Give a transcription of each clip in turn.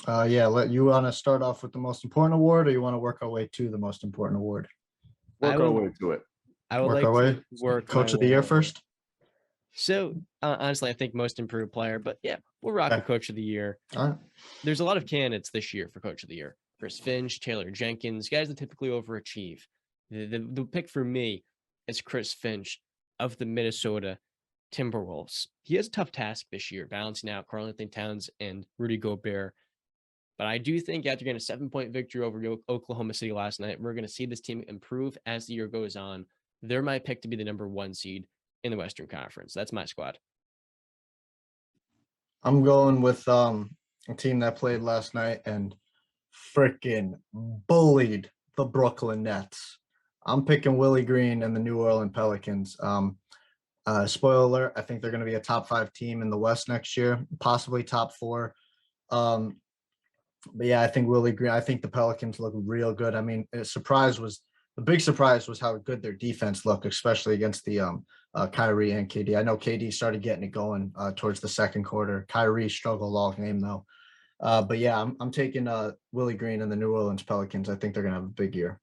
Yeah, you want to start off with the most important award, or you want to work our way to the most important award? I Work our would way to it. I would Work like our to way. work my Coach of the year way. first. So honestly, I think most improved player, but yeah, we'll rock Okay. with Coach of the Year. All right. There's a lot of candidates this year for Coach of the Year. Chris Finch, Taylor Jenkins, guys that typically overachieve. The pick for me is Chris Finch of the Minnesota Timberwolves. He has a tough task this year, balancing out Karl-Anthony Towns and Rudy Gobert. But I do think after getting a 7-point victory over Oklahoma City last night, we're going to see this team improve as the year goes on. They're my pick to be the number 1 seed in the Western Conference. That's my squad. I'm going with a team that played last night and freaking bullied the Brooklyn Nets. I'm picking Willie Green and the New Orleans Pelicans. Spoiler alert, I think they're going to be a top 5 team in the West next year, possibly top 4. But yeah, I think Willie Green. I think the Pelicans look real good. I mean, the big surprise was how good their defense looked, especially against the Kyrie and KD. I know KD started getting it going towards the second quarter. Kyrie struggled all game though. But yeah, I'm taking Willie Green and the New Orleans Pelicans. I think they're gonna have a big year.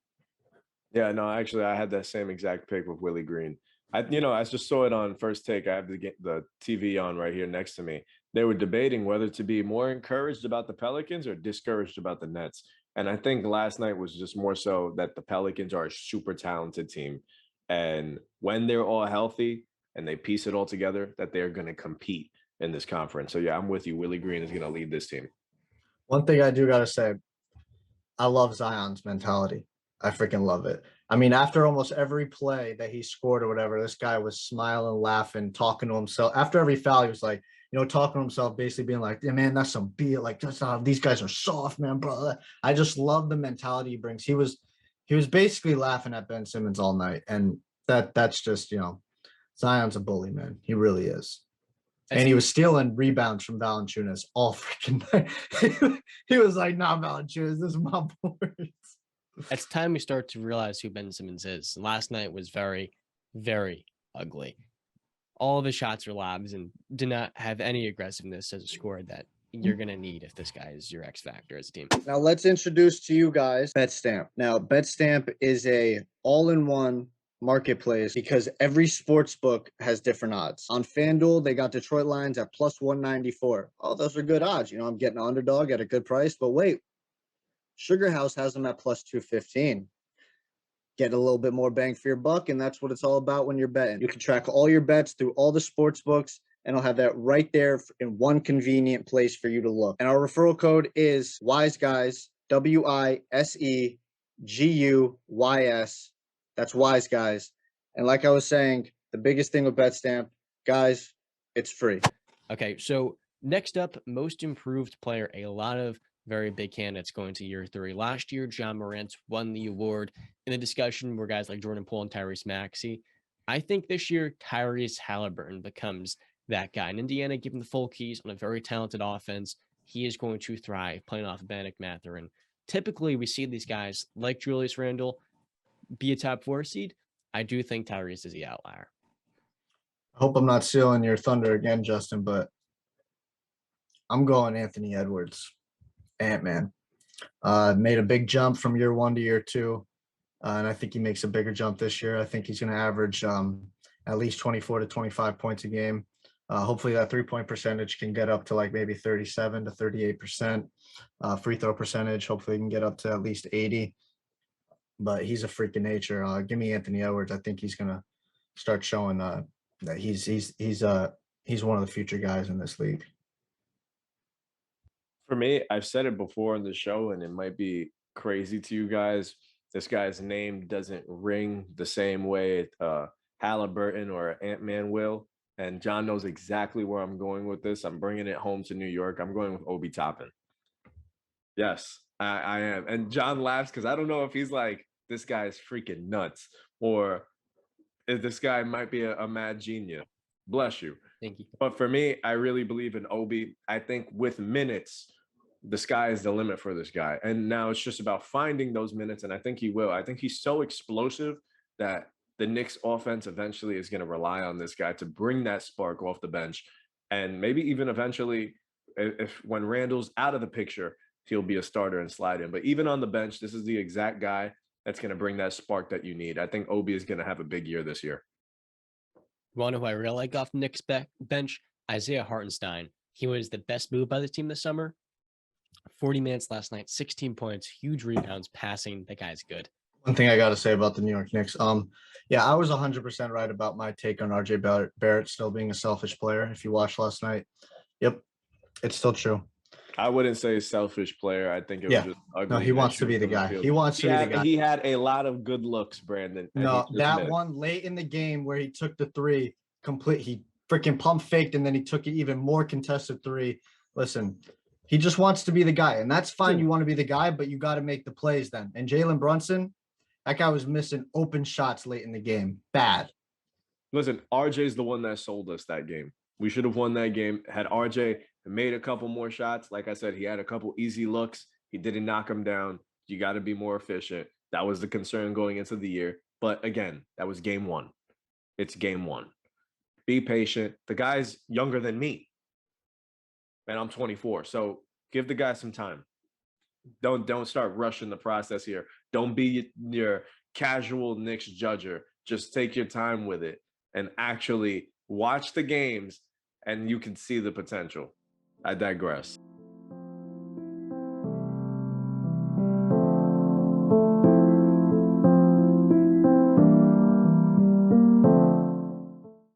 Yeah, no, actually, I had that same exact pick with Willie Green. I just saw it on First Take. I have the TV on right here next to me. They were debating whether to be more encouraged about the Pelicans or discouraged about the Nets. And I think last night was just more so that the Pelicans are a super talented team. And when they're all healthy and they piece it all together, that they're going to compete in this conference. So, yeah, I'm with you. Willie Green is going to lead this team. One thing I do got to say, I love Zion's mentality. I freaking love it. I mean, after almost every play that he scored or whatever, this guy was smiling, laughing, talking to himself. After every foul, he was like, talking to himself, basically being like, yeah, man, that's some beat. Like, that's not, these guys are soft, man, bro. I just love the mentality he brings. He was basically laughing at Ben Simmons all night. And that's just, Zion's a bully, man. He really is. And he was stealing rebounds from Valanciunas all freaking night. He was like, nah, Valanciunas, this is my board. It's time we start to realize who Ben Simmons is. Last night was very, very ugly. All of his shots were lobs and did not have any aggressiveness as a scorer that you're going to need if this guy is your X factor as a team. Now let's introduce to you guys BetStamp. Now BetStamp is a all-in-one marketplace because every sports book has different odds. On FanDuel, they got Detroit Lions at plus 194. Oh, those are good odds. I'm getting an underdog at a good price, but wait. Sugar House has them at plus 215. Get a little bit more bang for your buck, and that's what it's all about when you're betting. You can track all your bets through all the sports books, and I'll have that right there in one convenient place for you to look. And our referral code is WISEGUYS, WISEGUYS. That's WISEGUYS. And like I was saying, the biggest thing with BetStamp, guys, it's free. Okay, so next up, most improved player. A lot of very big candidates going to year 3. Last year, John Morant won the award. In the discussion were guys like Jordan Poole and Tyrese Maxey. I think this year, Tyrese Halliburton becomes that guy. In Indiana, given the full keys on a very talented offense, he is going to thrive playing off of Bennedict Mathurin. Typically, we see these guys like Julius Randle be a top 4 seed. I do think Tyrese is the outlier. I hope I'm not stealing your thunder again, Justin, but I'm going Anthony Edwards. Ant-Man. Made a big jump from year 1 to year 2. And I think he makes a bigger jump this year. I think he's going to average at least 24 to 25 points a game. Hopefully that 3-point percentage can get up to like maybe 37 to 38%. Free throw percentage, hopefully he can get up to at least 80. But he's a freak of nature. Give me Anthony Edwards. I think he's going to start showing that he's one of the future guys in this league. For me, I've said it before on the show, and it might be crazy to you guys. This guy's name doesn't ring the same way Halliburton or Ant-Man will. And John knows exactly where I'm going with this. I'm bringing it home to New York. I'm going with Obi Toppin. Yes, I am. And John laughs because I don't know if he's like, this guy's freaking nuts, or if this guy might be a mad genius. Bless you. Thank you. But for me, I really believe in Obi. I think with minutes, the sky is the limit for this guy. And now it's just about finding those minutes, and I think he will. I think he's so explosive that the Knicks offense eventually is going to rely on this guy to bring that spark off the bench. And maybe even eventually, if when Randall's out of the picture, he'll be a starter and slide in. But even on the bench, this is the exact guy that's going to bring that spark that you need. I think Obi is going to have a big year this year. You want to know who I really like off the Knicks bench? Isaiah Hartenstein. He was the best move by the team this summer. 40 minutes last night, 16 points, huge rebounds, passing. That guy's good. One thing I got to say about the New York Knicks. Yeah, I was 100% right about my take on RJ Barrett still being a selfish player. If you watched last night, yep, it's still true. I wouldn't say selfish player. I think it was just ugly. No, he wants to be the guy. He wants to be the guy. He had a lot of good looks, Brandon. No, that one late in the game where he took the three, he freaking pump faked and then he took an even more contested three. Listen, he just wants to be the guy, and that's fine. You want to be the guy, but you got to make the plays then. And Jalen Brunson, that guy was missing open shots late in the game. Bad. Listen, RJ's the one that sold us that game. We should have won that game. Had RJ made a couple more shots, like I said, he had a couple easy looks. He didn't knock them down. You got to be more efficient. That was the concern going into the year. But again, that was game one. It's game one. Be patient. The guy's younger than me, and I'm 24. So give the guy some time. Don't start rushing the process here. Don't be your casual Knicks judger. Just take your time with it and actually watch the games, and you can see the potential. I digress.